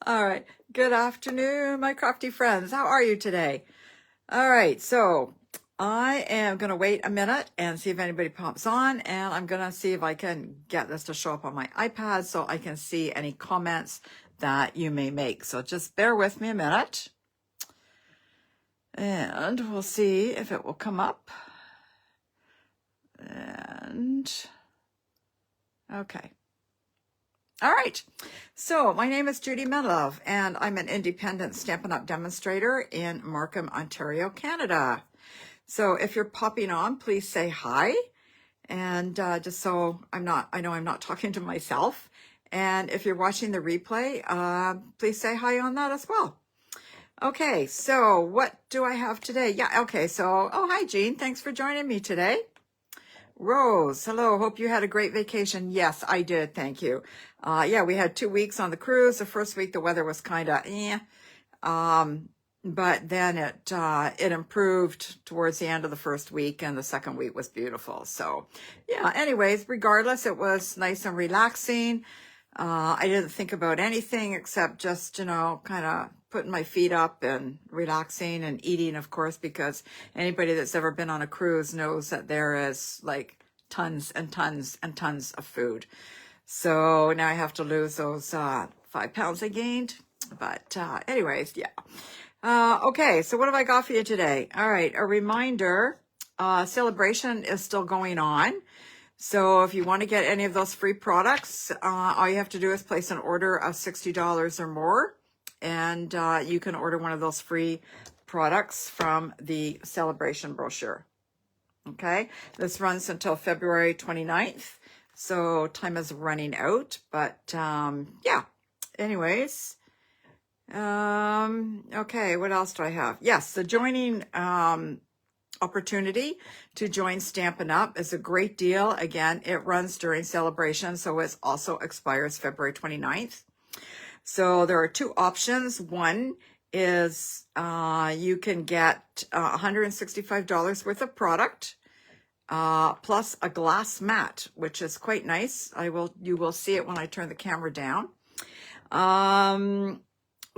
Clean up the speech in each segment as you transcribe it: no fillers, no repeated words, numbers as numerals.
All right. Good afternoon, my crafty friends. How are you today? All right. So I am going to wait a minute and see if anybody pops on, and I'm going to see if I can get this to show up on my iPad so I can see any comments that you may make. So just bear with me a minute and we'll see if it will come up. And okay. All right. So my name is Judy Medlove, and I'm an independent Stampin' Up! Demonstrator in Markham, Ontario, Canada. So if you're popping on, please say hi. And just so I know I'm not talking to myself. And if you're watching the replay, please say hi on that as well. Okay, so what do I have today? Yeah, okay, so, oh, hi, Jean. Thanks for joining me today. Rose, hello. Hope you had a great vacation. Yes, I did. Thank you. Yeah, we had 2 weeks on the cruise. The first week, the weather was kind of but then it improved towards the end of the first week, and the second week was beautiful. So yeah, anyways, regardless, it was nice and relaxing. I didn't think about anything except just, kind of putting my feet up and relaxing and eating, of course, because anybody that's ever been on a cruise knows that there is like tons and tons and tons of food. So now I have to lose those 5 pounds I gained. But anyways, yeah. Okay, so what have I got for you today? All right, a reminder, Sale-a-Bration is still going on. So if you want to get any of those free products, all you have to do is place an order of $60 or more, and you can order one of those free products from the Sale-a-Bration brochure. Okay, this runs until February 29th, so time is running out, but yeah, anyways. Okay, what else do I have? Yes, the joining opportunity to join Stampin' Up! Is a great deal. Again, it runs during Sale-a-Bration, so it also expires February 29th. So there are 2 options. One is you can get $165 worth of product plus a glass mat, which is quite nice. You will see it when I turn the camera down.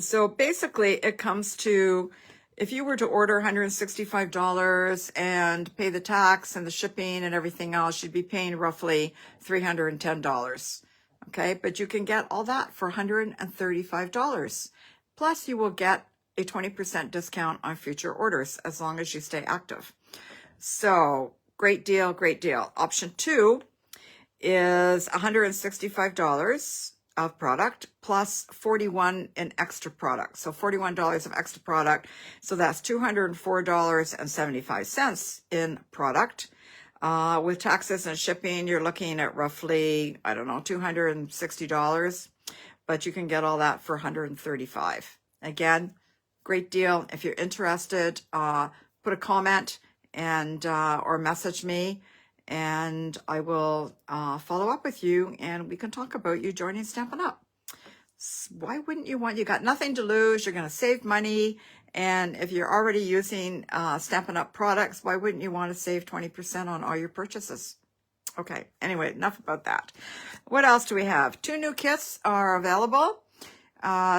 So basically it comes to, if you were to order $165 and pay the tax and the shipping and everything else, you'd be paying roughly $310. Okay, but you can get all that for $135. Plus you will get a 20% discount on future orders as long as you stay active. So great deal, great deal. Option 2 is $165 of product plus $41 in extra product. So $41 of extra product. So that's $204.75 in product. With taxes and shipping, you're looking at roughly, I don't know, $260, but you can get all that for $135. Again, great deal. If you're interested, put a comment and or message me, and I will follow up with you, and we can talk about you joining Stampin' Up! Why wouldn't you want? You got nothing to lose. You're going to save money. And if you're already using Stampin' Up! Products, why wouldn't you want to save 20% on all your purchases? Okay, anyway, enough about that. What else do we have? 2 new kits are available.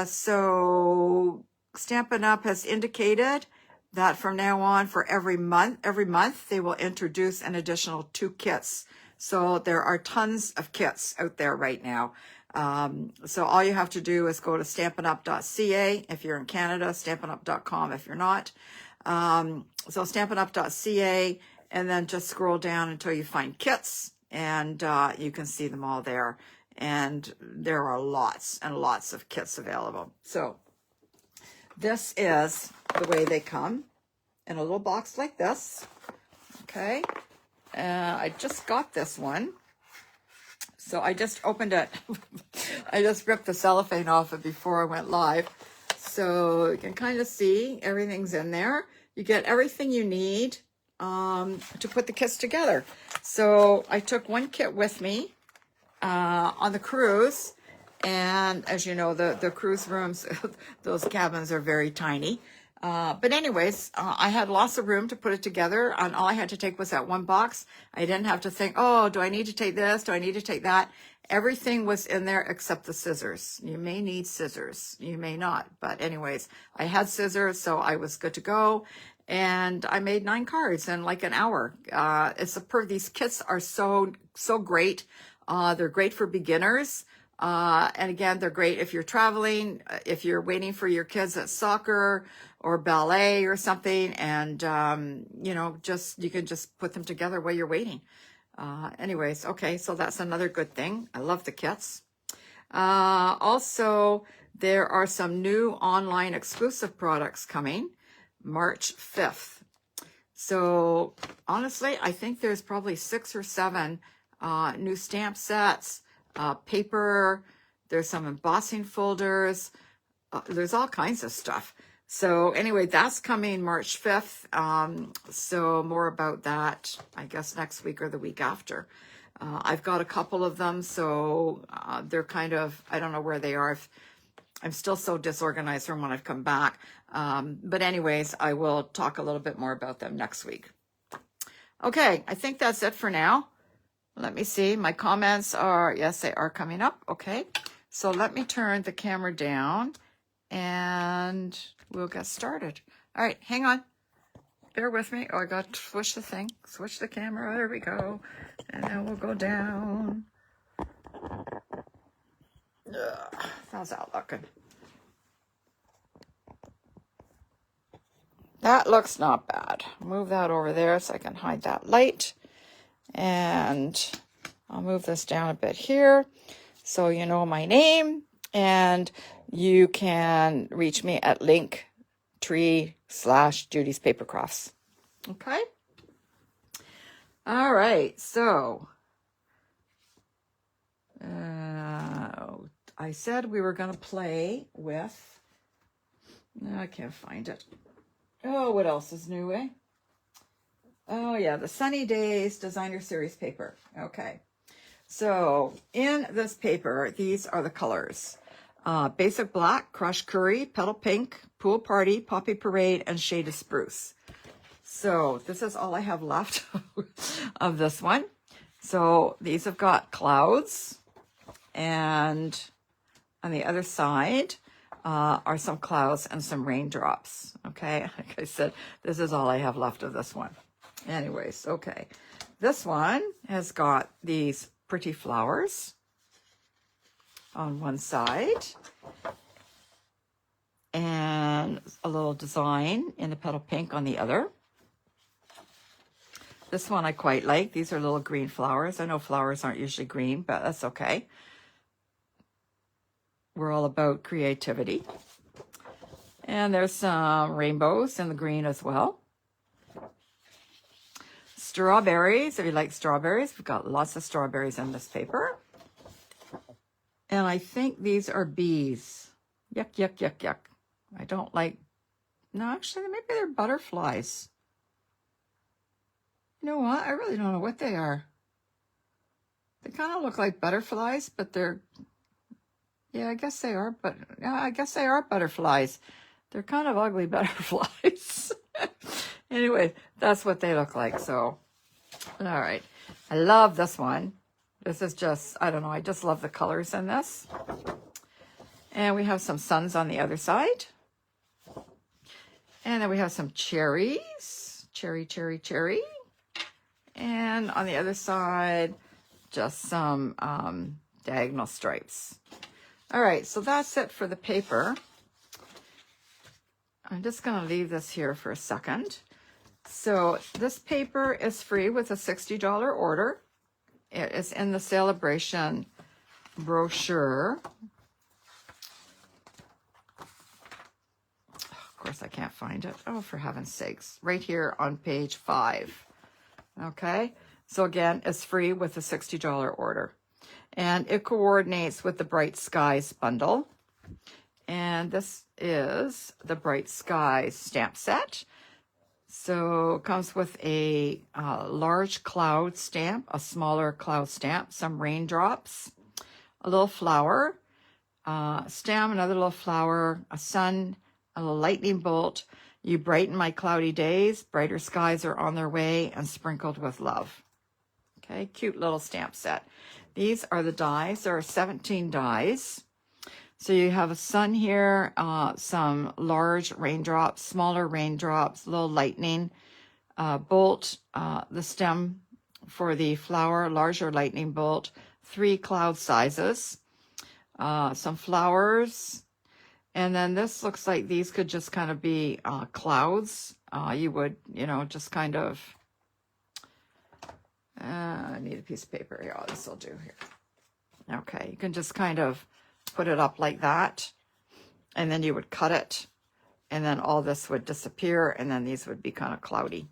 So Stampin' Up! Has indicated that from now on, for every month they will introduce an additional 2 kits. So there are tons of kits out there right now. So all you have to do is go to stampinup.ca if you're in Canada, stampinup.com if you're not. So stampinup.ca, and then just scroll down until you find kits, and you can see them all there. And there are lots and lots of kits available. So this is the way they come in a little box like this. Okay. I just got this one. So I just opened it. I just ripped the cellophane off it before I went live. So you can kind of see everything's in there. You get everything you need to put the kits together. So I took 1 kit with me on the cruise. And as you know, the cruise rooms, those cabins are very tiny. But anyways, I had lots of room to put it together, and all I had to take was that one box. I didn't have to think, oh, do I need to take this? Do I need to take that? Everything was in there except the scissors. You may need scissors. You may not. But anyways, I had scissors, so I was good to go. And I made 9 cards in like an hour. These kits are so great. They're great for beginners. And again, they're great if you're traveling, if you're waiting for your kids at soccer or ballet or something, and, you know, you can just put them together while you're waiting. Anyways, okay, so that's another good thing. I love the kits. Also, there are some new online exclusive products coming March 5th. So honestly, I think there's probably 6 or 7 new stamp sets, paper, there's some embossing folders, there's all kinds of stuff. So anyway, that's coming March 5th. So more about that, I guess, next week or the week after. I've got a couple of them, so they're kind of, I don't know where they are. I'm still so disorganized from when I've come back. But anyways, I will talk a little bit more about them next week. Okay, I think that's it for now. Let me see. My comments are, yes, they are coming up. Okay, so let me turn the camera down and we'll get started. All right, hang on. Bear with me. Oh, I got to switch the thing. Switch the camera. There we go. And then we'll go down. Ugh, how's that looking? That looks not bad. Move that over there so I can hide that light. And I'll move this down a bit here so you know my name. And you can reach me at Linktree/Judy's Paper Crafts. Okay? All right, so I said we were going to play with, no, I can't find it. Oh, what else is new, eh? Oh, yeah, the Sunny Days Designer Series paper. Okay, so in this paper, these are the colors. Basic Black, Crushed Curry, Petal Pink, Pool Party, Poppy Parade, and Shaded Spruce. So this is all I have left of this one. So these have got clouds, and on the other side are some clouds and some raindrops. Okay, like I said, this is all I have left of this one. Anyways, okay. This one has got these pretty flowers on one side and a little design in the Petal Pink on the other. This one I quite like. These are little green flowers. I know flowers aren't usually green, but that's okay. We're all about creativity. And there's some rainbows in the green as well. Strawberries, if you like strawberries. We've got lots of strawberries in this paper. And I think these are bees. Yuck, yuck, yuck, yuck. I don't like, no, actually, maybe they're butterflies. You know what? I really don't know what they are. They kind of look like butterflies, but they're, yeah, I guess they are, but yeah, I guess they are butterflies. They're kind of ugly butterflies. Anyway, that's what they look like. So, all right. I love this one. This is just, I don't know, I just love the colors in this. And we have some suns on the other side. And then we have some cherries. Cherry, cherry, cherry. And on the other side, just some diagonal stripes. All right, so that's it for the paper. I'm just going to leave this here for a second. So this paper is free with a $60 order. It is in the Sale-a-Bration brochure. Of course, I can't find it. Oh, for heaven's sakes. Right here on page 5. Okay, so again, it's free with a $60 order. And it coordinates with the Bright Skies bundle. And this is the Bright Skies stamp set. So it comes with a large cloud stamp, a smaller cloud stamp, some raindrops, a little flower, stem, another little flower, a sun, a little lightning bolt, You brighten my cloudy days. Brighter skies are on their way and sprinkled with love. Okay, cute little stamp set. These are the dies. There are 17 dies. So you have a sun here, some large raindrops, smaller raindrops, little lightning bolt, the stem for the flower, larger lightning bolt, 3 cloud sizes, some flowers, and then this looks like these could just kind of be clouds. You would, just kind of, I need a piece of paper here. Oh, this will do here. Okay, you can just kind of put it up like that, and then you would cut it, and then all this would disappear, and then these would be kind of cloudy.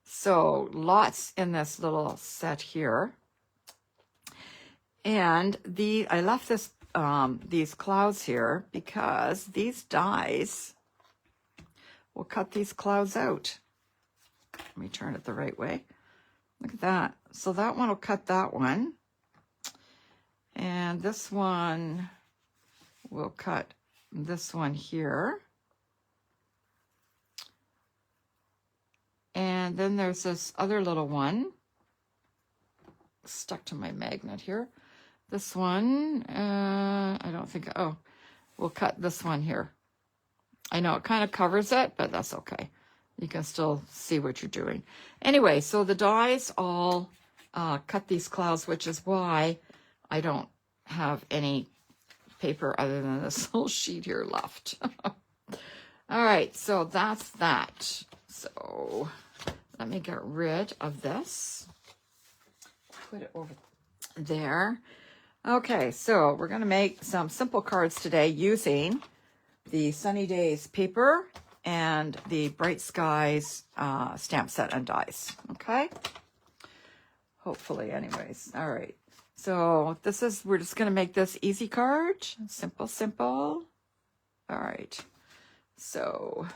So lots in this little set here. And I left this these clouds here because these dies will cut these clouds out. Let me turn it the right way. Look at that. So that one will cut that one. And this one will cut this one here. And then there's this other little one stuck to my magnet here. This one, I don't think, oh, we'll cut this one here. I know it kind of covers it, but that's okay. You can still see what you're doing. Anyway, so the dies all cut these clouds, which is why I don't have any paper other than this little sheet here left. All right, so that's that. So let me get rid of this. Put it over there. Okay, so we're going to make some simple cards today using the Sunny Days paper and the Bright Skies stamp set and dies. Okay? Hopefully, anyways. All right. So we're just going to make this easy card. Simple, simple. All right. So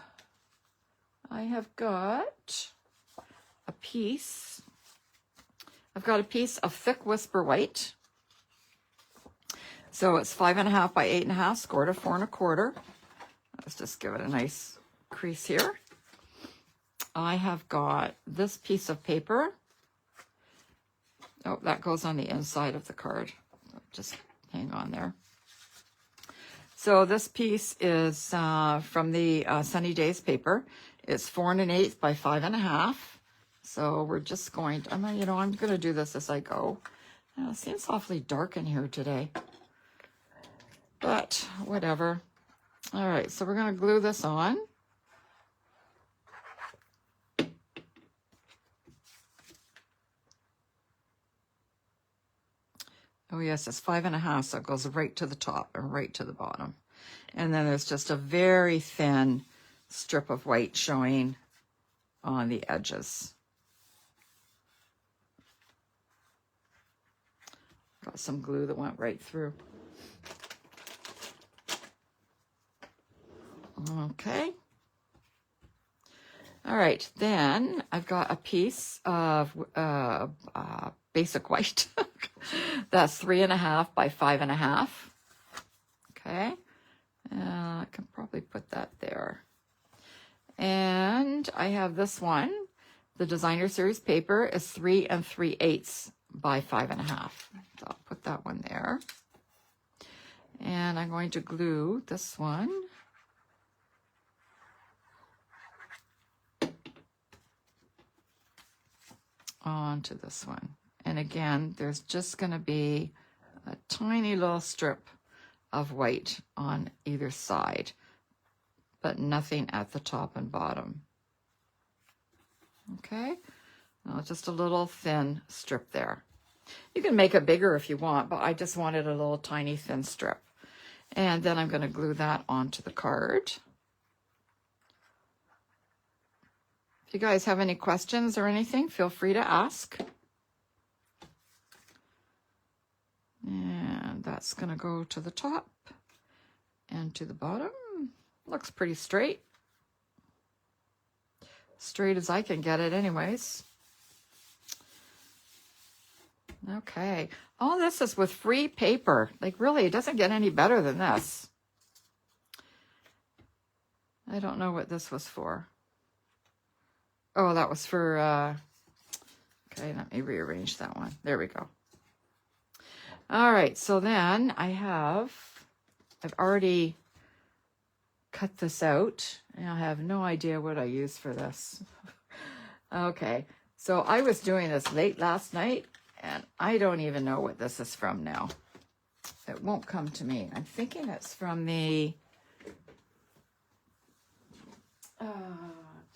I have got a piece. I've got a piece of thick Whisper White. So it's 5.5 by 8.5, scored a 4 1/4. Let's just give it a nice crease here. I have got this piece of paper. Oh, that goes on the inside of the card. Just hang on there. So this piece is from the Sunny Days paper. It's 4 1/8 by 5.5. So we're just going to, I'm going to do this as I go. It seems awfully dark in here today, but whatever. All right, so we're going to glue this on. Oh yes, it's 5.5, so it goes right to the top and right to the bottom. And then there's just a very thin strip of white showing on the edges. Got some glue that went right through. Okay. All right, then I've got a piece of basic white. That's 3.5 by 5.5. Okay. I can probably put that there. And I have this one. The Designer Series paper is 3 3/8 by 5.5. So I'll put that one there. And I'm going to glue this one onto this one. And again, there's just going to be a tiny little strip of white on either side, but nothing at the top and bottom. Okay, now just a little thin strip there. You can make it bigger if you want, but I just wanted a little tiny thin strip. And then I'm going to glue that onto the card. If you guys have any questions or anything, feel free to ask. And that's going to go to the top and to the bottom. Looks pretty straight. Straight as I can get it anyways. Okay. All this is with free paper. Like really, it doesn't get any better than this. I don't know what this was for. Oh, that was for, okay, let me rearrange that one. There we go. All right, so then I've already cut this out, and I have no idea what I use for this. Okay, so I was doing this late last night, and I don't even know what this is from now. It won't come to me. I'm thinking it's from the,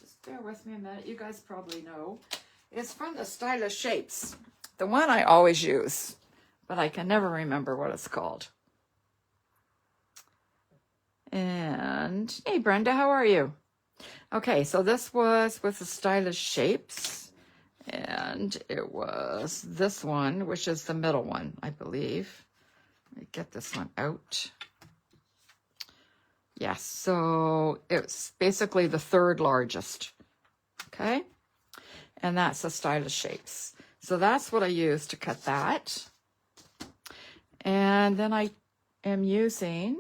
just bear with me a minute. You guys probably know. It's from the Stylish Shapes, the one I always use, but I can never remember what it's called. And hey, Brenda, how are you? Okay, so this was with the Stylish Shapes, and it was this one, which is the middle one, I believe. Let me get this one out. Yes, so it's basically the third largest, okay? And that's the Stylish Shapes. So that's what I use to cut that. And then I am using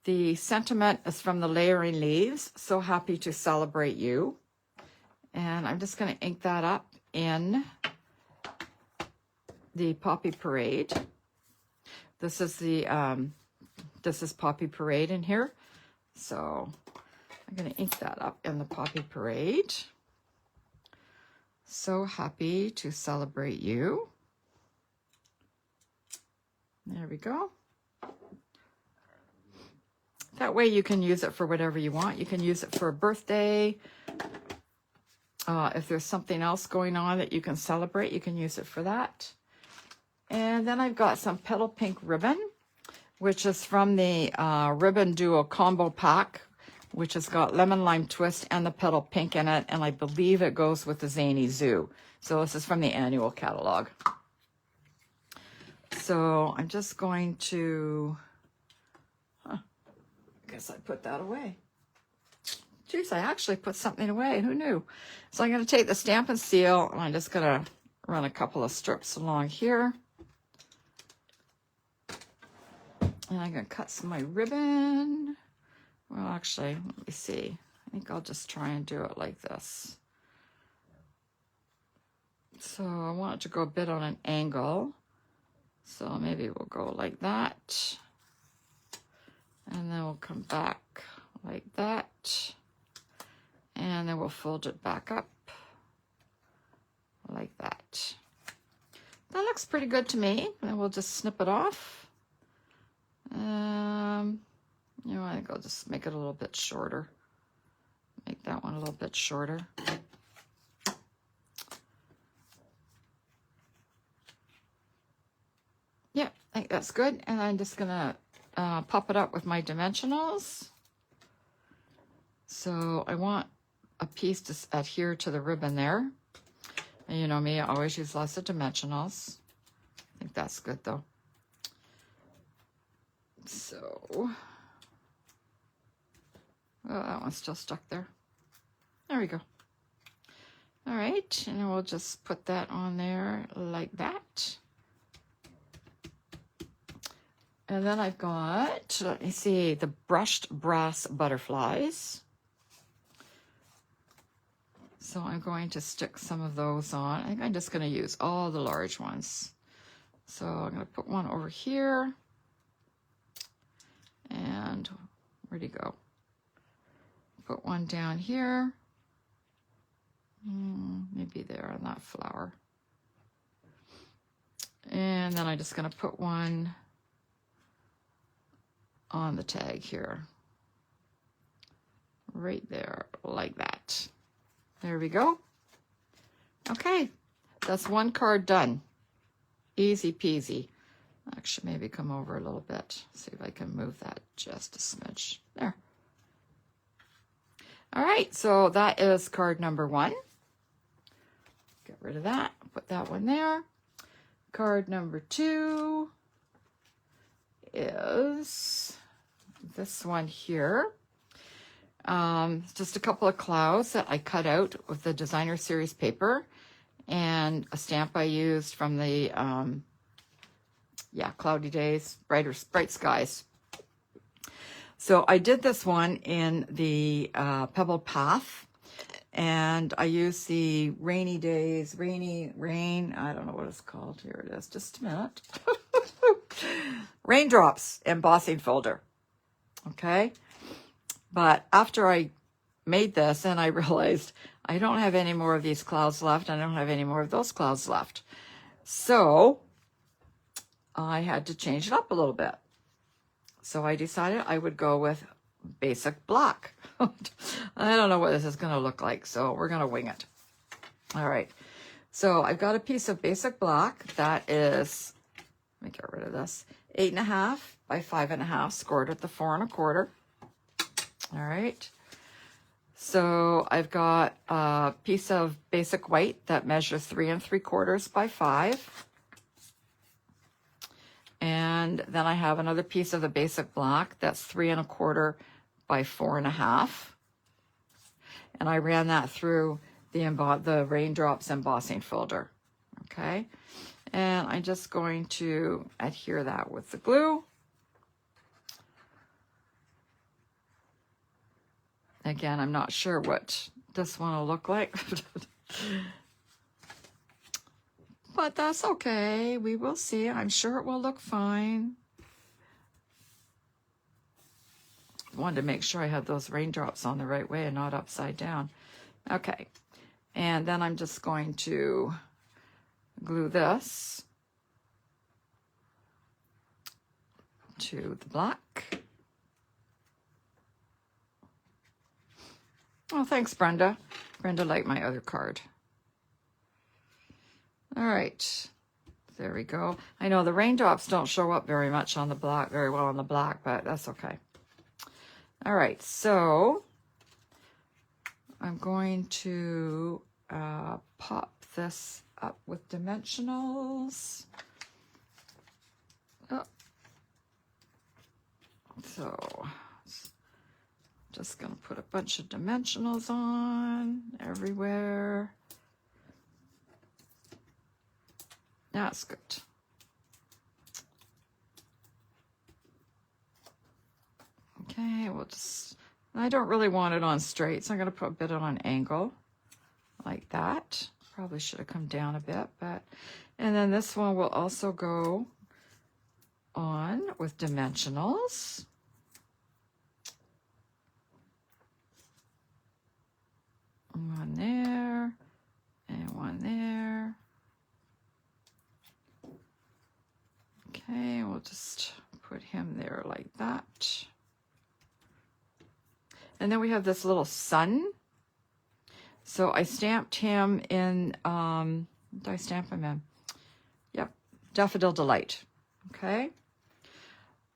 the sentiment is from the Layering Leaves, So Happy to Celebrate You. And I'm just going to ink that up in the Poppy Parade. This is the this is Poppy Parade in here. So I'm going to ink that up in the Poppy Parade. So Happy to Celebrate You. There we go. That way you can use it for whatever you want. You can use it for a birthday. If there's something else going on that you can celebrate, you can use it for that. And then I've got some Petal Pink ribbon, which is from the Ribbon Duo Combo Pack, which has got Lemon Lime Twist and the Petal Pink in it. And I believe it goes with the Zany Zoo. So this is from the annual catalog. So I'm just going to... guess I put that away. Jeez, I actually put something away. Who knew? So I'm going to take the Stampin' Seal, and I'm just going to run a couple of strips along here. And I'm going to cut some of my ribbon. Well, actually, let me see. I think I'll just try and do it like this. So I want it to go a bit on an angle. So maybe we'll go like that. And then we'll come back like that. And then we'll fold it back up like that. That looks pretty good to me. And we'll just snip it off. You know, I think I'll just make it a little bit shorter. Make that one a little bit shorter. Yeah, I think that's good. And I'm just gonna pop it up with my dimensionals. So I want a piece to adhere to the ribbon there. And you know me, I always use lots of dimensionals. I think that's good though. So, oh, that one's still stuck there. There we go. All right, and then we'll just put that on there like that. And then I've got, let me see, the brushed brass butterflies. So I'm going to stick some of those on. I think I'm just going to use all the large ones. So I'm going to put one over here. And where'd he go? Put one down here. Maybe there on that flower. And then I'm just going to put one on the tag here. Right there, like that. There we go. Okay, that's one card done. Easy peasy. Actually, maybe come over a little bit. See if I can move that just a smidge. There. All right, so that is card number 1. Get rid of that. Put that one there. Card number 2 is this one here. Just a couple of clouds that I cut out with the designer series paper and a stamp I used from the Cloudy Days, Bright Skies. So I did this one in the Pebbled Path, and I used the Rainy Days, Rain, I don't know what it's called. Here it is, just a minute. Raindrops embossing folder, okay? But after I made this, and I realized I don't have any more of these clouds left. I don't have any more of those clouds left. So I had to change it up a little bit. So I decided I would go with basic black. I don't know what this is going to look like, so we're going to wing it. All right. So I've got a piece of basic black that is, let me get rid of this, 8.5 by 5.5, scored at the 4 1/4. All right. So I've got a piece of basic white that measures 3 3/4 by 5. And then I have another piece of the basic black that's 3 1/4 by 4.5. And I ran that through the Raindrops embossing folder. Okay. And I'm just going to adhere that with the glue. Again, I'm not sure what this one will look like. But that's okay. We will see. I'm sure it will look fine. Wanted to make sure I had those raindrops on the right way and not upside down. Okay. And then I'm just going to glue this to the black. Oh, thanks, Brenda. Brenda liked my other card. All right, there we go. I know the raindrops don't show up very much on the black, very well on the black, but that's okay. All right, so I'm going to pop this up with dimensionals. Oh. So just gonna put a bunch of dimensionals on everywhere. That's good. Okay, we'll just, I don't really want it on straight, so I'm going to put a bit on an angle like that. Probably should have come down a bit, but, and then this one will also go on with dimensionals. One there, and one there. Okay, we'll just put him there like that. And then we have this little sun. So I stamped him in, what did I stamp him in? Yep, Daffodil Delight, okay?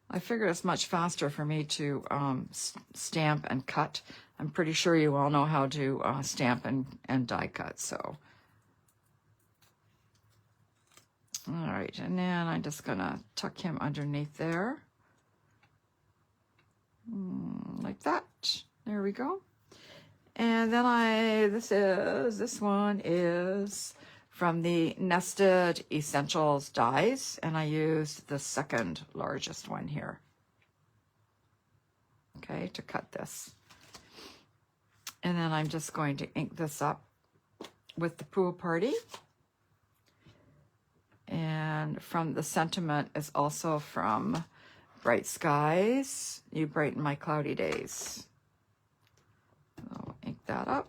I figure it's much faster for me to stamp and cut. I'm pretty sure you all know how to stamp and die cut, so. All right, and then I'm just gonna tuck him underneath there. Like that, there we go. And then this one is from the Nested Essentials dies, and I used the second largest one here, okay, to cut this. And then I'm just going to ink this up with the Pool Party. And from the sentiment is also from Bright Skies, You Brighten My Cloudy Days. So ink that up.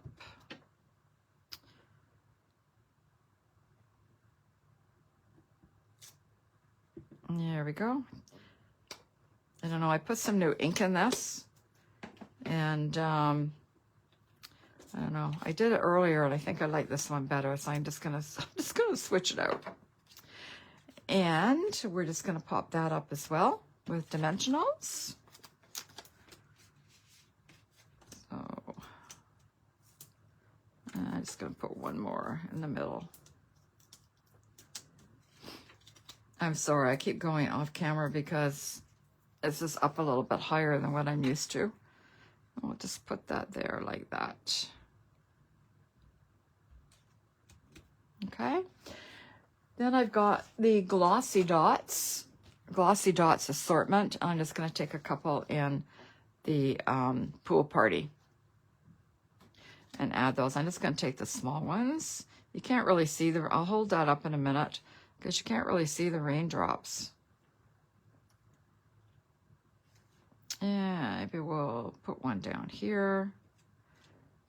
There we go. I don't know, I put some new ink in this. And I don't know, I did it earlier and I think I like this one better, so I'm just gonna switch it out. And we're just gonna pop that up as well with dimensionals. So I'm just gonna put one more in the middle. I'm sorry, I keep going off camera because it's just up a little bit higher than what I'm used to. We'll just put that there like that. Okay. Then I've got the Glossy Dots Assortment. I'm just going to take a couple in the pool party and add those. I'm just going to take the small ones. You can't really see the, I'll hold that up in a minute because you can't really see the raindrops. And maybe we'll put one down here.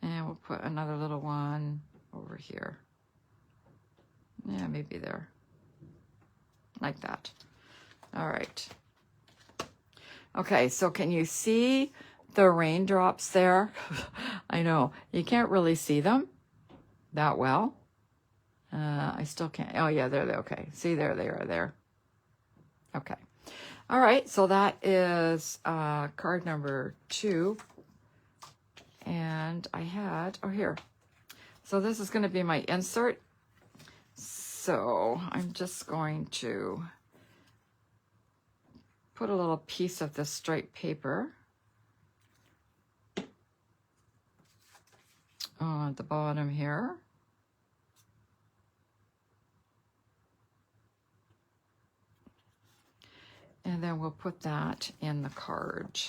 And we'll put another little one over here. Yeah, maybe there. Like that. All right. Okay, so can you see the raindrops there? I know, you can't really see them that well. I still can't. Oh, yeah, there they okay. See, there they are there. Okay. All right, so that is card number 2. And I had, oh, here. So this is going to be my insert. So I'm just going to put a little piece of this striped paper on the bottom here. And then we'll put that in the card.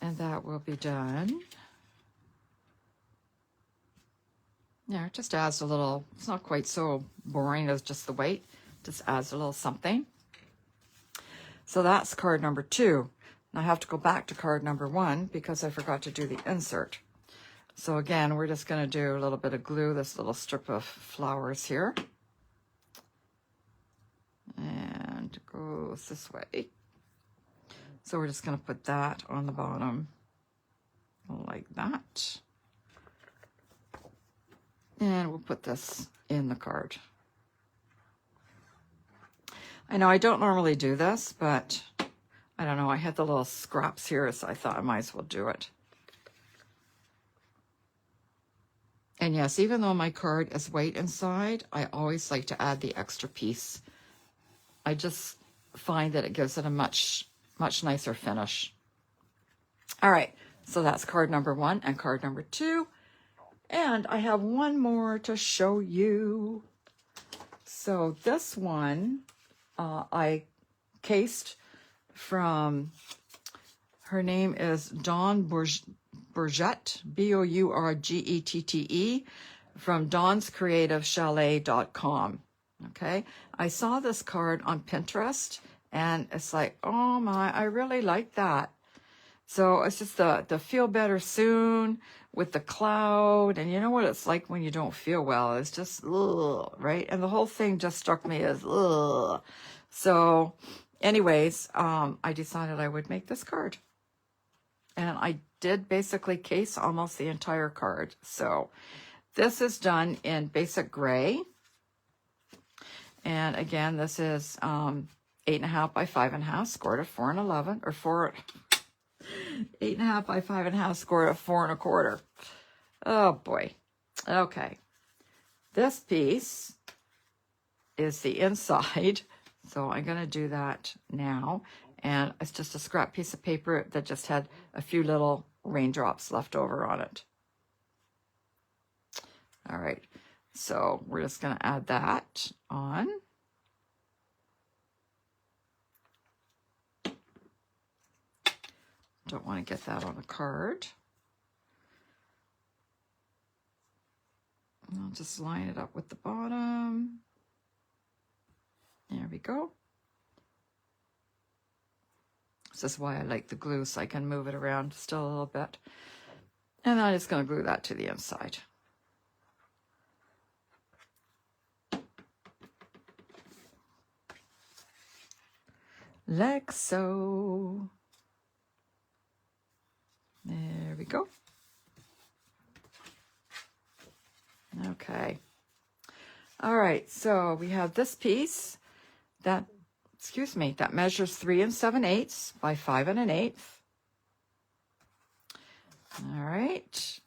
And that will be done. Yeah, it just adds a little, it's not quite so boring as just the white, just adds a little something. So that's card number 2. Now I have to go back to card number 1 because I forgot to do the insert. So again, we're just going to do a little bit of glue, this little strip of flowers here. And it goes this way. So we're just going to put that on the bottom like that. And we'll put this in the card. I know I don't normally do this, but I don't know. I had the little scraps here, so I thought I might as well do it. And yes, even though my card is white inside, I always like to add the extra piece. I just find that it gives it a much nicer finish. All right, so that's card number 1 and card number 2. And I have one more to show you. So this one I cased from, her name is Dawn Bourgette, Bourgette, from dawnscreativechalet.com. Okay, I saw this card on Pinterest and it's like, oh my, I really like that. So it's just the feel better soon with the cloud, and you know what it's like when you don't feel well. It's just, ugh, right? And the whole thing just struck me as, ugh. So anyways, I decided I would make this card. And I did basically case almost the entire card. So this is done in basic gray. And again, this is 8.5 by 5.5, scored at 4 11, or 8.5 by 5.5, scored at 4 1/4. Oh boy. Okay. This piece is the inside. So I'm going to do that now. And it's just a scrap piece of paper that just had a few little raindrops left over on it. All right. So we're just going to add that on. Don't want to get that on a card. And I'll just line it up with the bottom. There we go. This is why I like the glue, so I can move it around still a little bit. And I'm just going to glue that to the inside. Like so. There we go. Okay. All right, so we have this piece that, that measures 3 7/8 by 5 1/8. All right.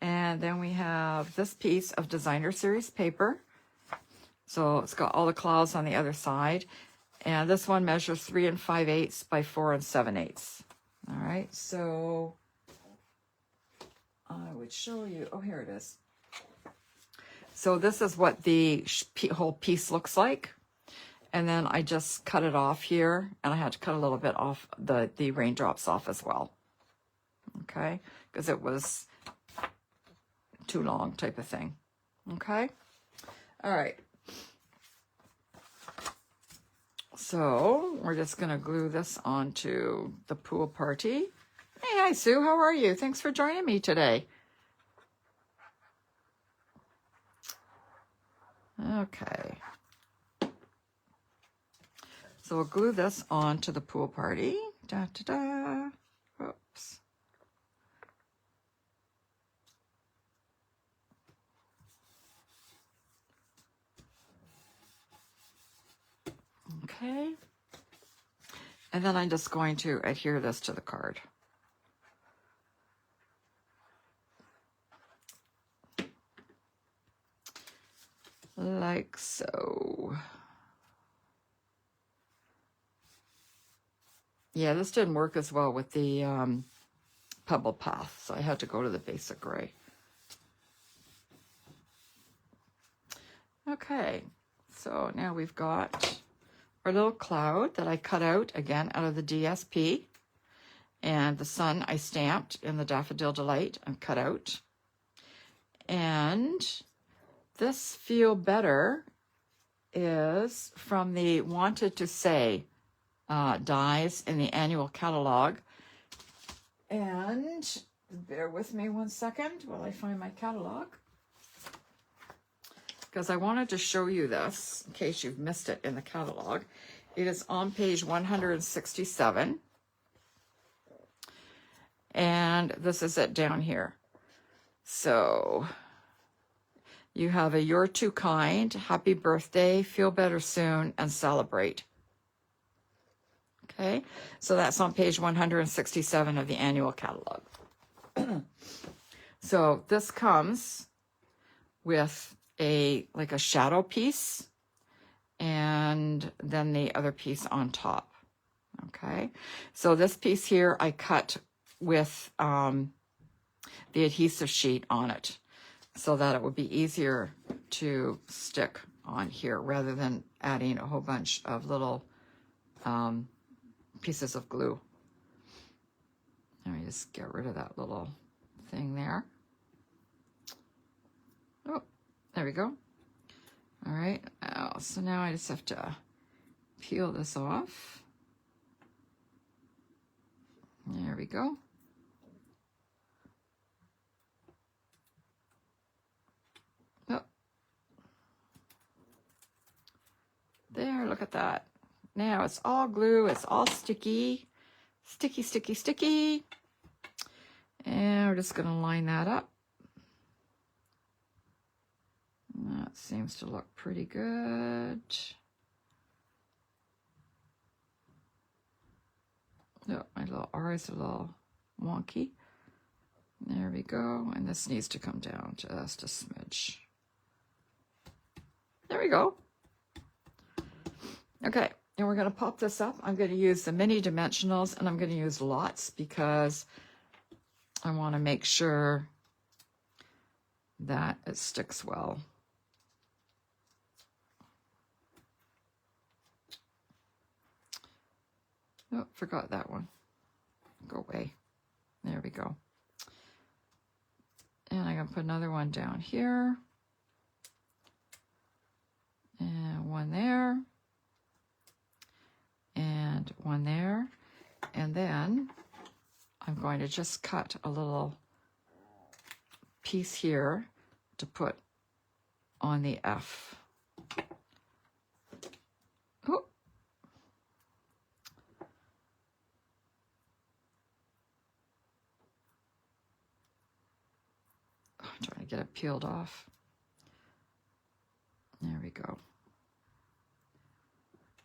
And then we have this piece of designer series paper. So it's got all the clouds on the other side. And this one measures 3 5/8 by 4 7/8. All right, so I would show you, oh, here it is. So this is what the whole piece looks like. And then I just cut it off here, and I had to cut a little bit off the raindrops off as well. Okay, because it was too long type of thing. Okay, all right. So we're just gonna glue this onto the pool party. Hey, hi Sue, how are you? Thanks for joining me today. Okay. So we'll glue this onto the pool party. Da da da. Oops. Okay. And then I'm just going to adhere this to the card. Like so. Yeah, this didn't work as well with the pebble path, so I had to go to the basic gray. Okay, so now we've got our little cloud that I cut out, again, out of the DSP. And the sun I stamped in the Daffodil Delight and cut out. And this Feel Better is from the Wanted to Say dies in the annual catalog. And bear with me one second while I find my catalog, because I wanted to show you this in case you've missed it in the catalog. It is on page 167. And this is it down here. So you have a You're Too Kind, Happy Birthday, Feel Better Soon, and Celebrate. Okay, so that's on page 167 of the annual catalog. So this comes with like a shadow piece and then the other piece on top. Okay, so this piece here I cut with the adhesive sheet on it so that it would be easier to stick on here rather than adding a whole bunch of little pieces of glue. Let me just get rid of that little thing there. Oh, there we go. All right, so now I just have to peel this off. There we go. Oh. There, look at that. Now it's all glue, it's all sticky. Sticky, sticky, sticky. And we're just going to line that up. That seems to look pretty good. Oh, my little R is a little wonky. There we go. And this needs to come down just a smidge. There we go. Okay, and we're going to pop this up. I'm going to use the mini dimensionals, and I'm going to use lots because I want to make sure that it sticks well. Oh, forgot that one. Go away. There we go. And I'm going to put another one down here. And one there. And one there. And then I'm going to just cut a little piece here to put on the F. Oh. I'm trying to get it peeled off. There we go.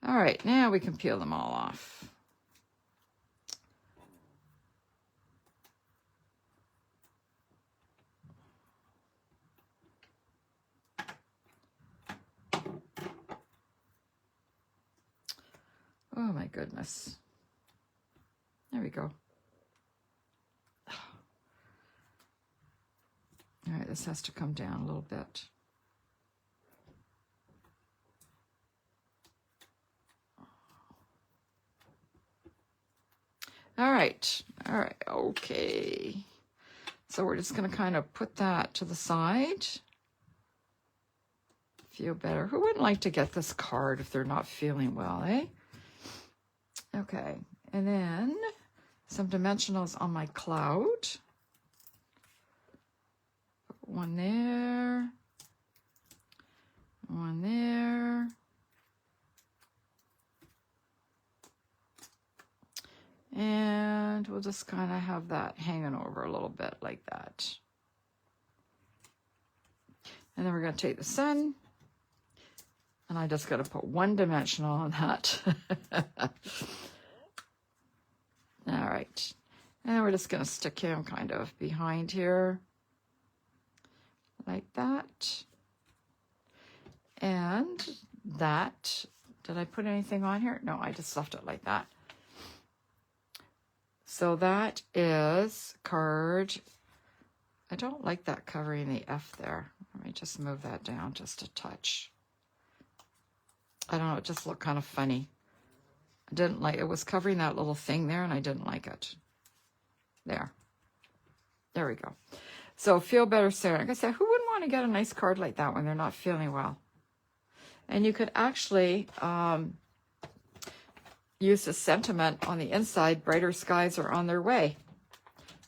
All right, now we can peel them all off. Oh my goodness. There we go. All right, this has to come down a little bit. All right. Okay. So we're just going to kind of put that to the side. Feel better. Who wouldn't like to get this card if they're not feeling well, eh? Okay. And then some dimensionals on my cloud. One there. One there. And we'll just kind of have that hanging over a little bit like that. And then we're going to take the sun. And I just got to put one dimensional on that. All right. And we're just going to stick him kind of behind here. Like that. And that. Did I put anything on here? No, I just left it like that. So that is card. I don't like that covering the F there. Let me just move that down just a touch. I don't know, it just looked kind of funny. I didn't like it. Was covering that little thing there, and I didn't like it. There we go. So feel better soon. Like I said, who wouldn't want to get a nice card like that when they're not feeling well? And you could actually use the sentiment on the inside, brighter skies are on their way.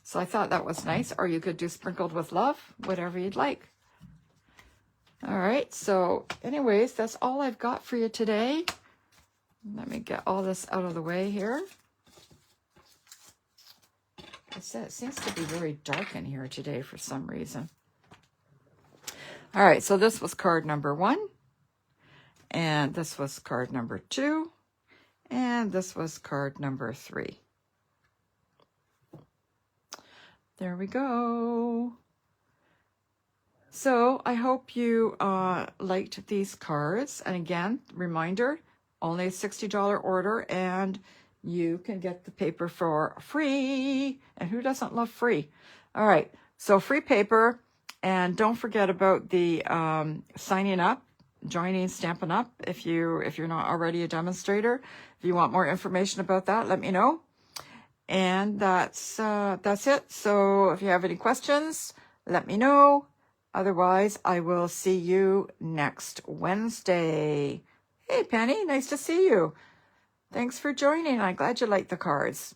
So I thought that was nice. Or you could do sprinkled with love, whatever you'd like. All right, so anyways, that's all I've got for you today. Let me get all this out of the way here. I said it seems to be very dark in here today for some reason. All right, so this was card number 1. And this was card number 2. And this was card number 3. There we go. So I hope you liked these cards. And again, reminder, only a $60 order and you can get the paper for free. And who doesn't love free? All right, so free paper. And don't forget about the signing up, joining Stampin' Up! If you're not already a demonstrator. If you want more information about that, let me know. And that's it. So if you have any questions, let me know. Otherwise, I will see you next Wednesday. Hey, Penny, nice to see you. Thanks for joining. I'm glad you liked the cards.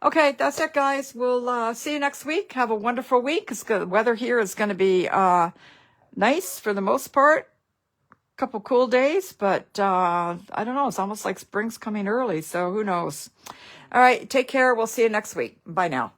Okay, that's it, guys. We'll see you next week. Have a wonderful week. The weather here is going to be nice for the most part. Couple cool days, but I don't know. It's almost like spring's coming early, so who knows? All right, take care. We'll see you next week. Bye now.